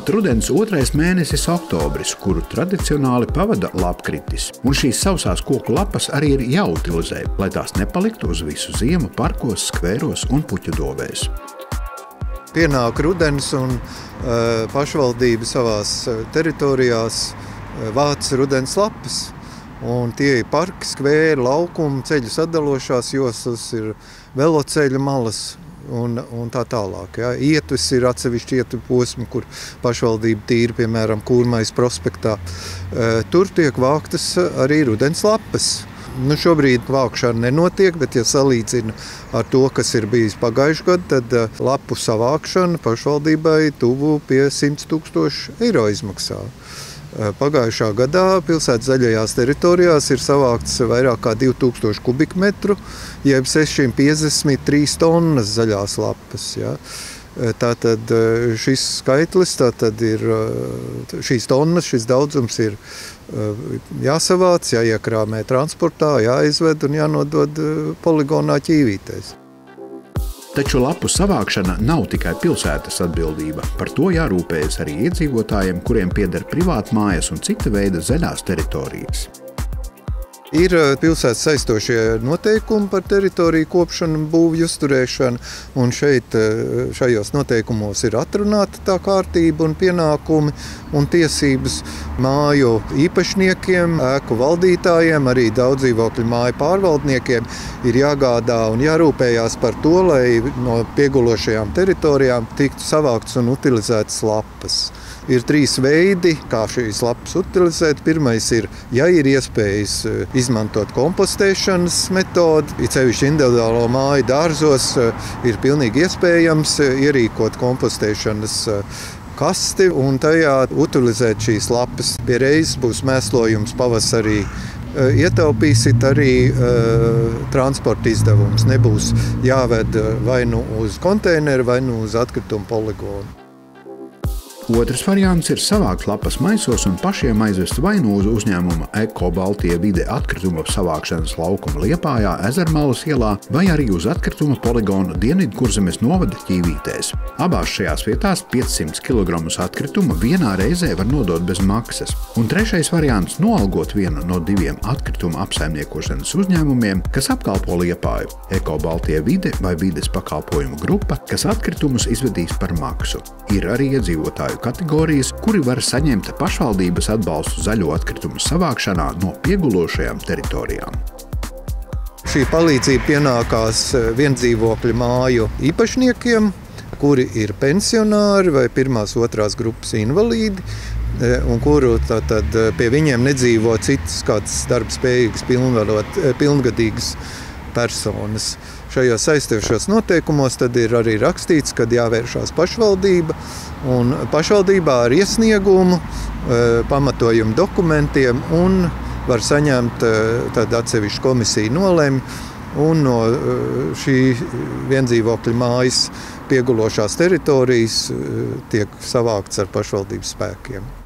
Klāt rudens otrais mēnesis oktobris, kuru tradicionāli pavada lapkritis. Un šīs sausās koku lapas arī ir jāutilizē, lai tās nepaliktu uz visu ziemu parkos, skvēros un puķu dovēs. Pienāk rudens un pašvaldība savās teritorijās vāc rudens lapas. Un tie ir parki, skvēri, laukumi, ceļu sadalošās joslas, ir veloceļu malas un tā tālāk. Ja. Ietves ir atsevišķi ietvu posmi, kur pašvaldība tīra, piemēram, Kūrmais prospektā. Tur tiek vāktas arī rudens lapas. Šobrīd vākšana nenotiek, bet ja salīdzina ar to, kas ir bijis pagājušajā gadā, tad lapu savākšana pašvaldībai tuvu pie 100 000 eiro izmaksā. Pagājušā gadā pilsētas zaļajās teritorijās ir savākts vairāk kā 2000 kubikmetru, jeb 653 tonnas zaļās lapas. Ja. Tātad šis skaitlis, ir šīs tonnas, šis daudzums ir jāsavāc, jāiekrāmē transportā, jāizved un jānodod poligonā ķīvītēs. Taču lapu savākšana nav tikai pilsētas atbildība. Par to jārūpējas arī iedzīvotājiem, kuriem pieder privātmājas un cita veida zaļās teritorijas. Ir pilsētas saistošie noteikumi par teritoriju kopšanu, būvju uzturēšanu, un šajos noteikumos ir atrunāta tā kārtība un pienākumi un tiesības māju īpašniekiem, ēku valdītājiem, arī daudzdzīvokļu māju pārvaldniekiem ir jāgādā un jārūpējās par to, lai no piegulošajām teritorijām tiktu savāktas un utilizētas lapas. Ir 3 veidi, kā šīs lapas utilizēt. Pirmais ir, ja ir iespējas izmantot kompostēšanas metodi, it sevišķi individuālo māju dārzos, ir pilnīgi iespējams ierīkot kompostēšanas kasti un tajā utilizēt šīs lapas. Pie reizes būs mēslojums pavasarī. Ietaupīsit arī transporta izdevums. Nebūs jāved vai nu uz konteineru, vai nu uz atkritumu poligonu. Otrs variants ir savākt lapas maisos un pašiem aizvest vai nu uz uzņēmuma Eko Baltija vide atkrituma savākšanas laukumu Liepājā, Ezermalas ielā, vai arī uz atkrituma poligonu Dienvidkurzemes novada Ķīvītēs. Abās šajās vietās 500 kg atkrituma vienā reizē var nodot bez maksas. Un trešais variants – noalgot vienu no 2 atkrituma apsaimniekošanas uzņēmumiem, kas apkalpo Liepāju – Eko Baltija vide vai vides pakalpojumu grupa, kas atkritumus izvedīs par maksu. Ir arī iedzīvotāju kategorijas, kuri var saņemt pašvaldības atbalstu zaļo atkritumu savākšanā no piegulošajām teritorijām. Šī palīdzība pienākās viendzīvokļu māju īpašniekiem, kuri ir pensionāri vai 1. 2. grupas invalīdi, un kuru tātad pie viņiem nedzīvo citas kādas darbspējīgas, pilngadīgas personas. Šajos saistošos noteikumos tad ir arī rakstīts, kad jāvēršās pašvaldība, un pašvaldībā ar iesniegumu, pamatojumu dokumentiem un var saņemt tad atsevišķu komisiju nolemj, un no šī viendzīvokļu mājas piegulošās teritorijas tiek savākts ar pašvaldības spēkiem.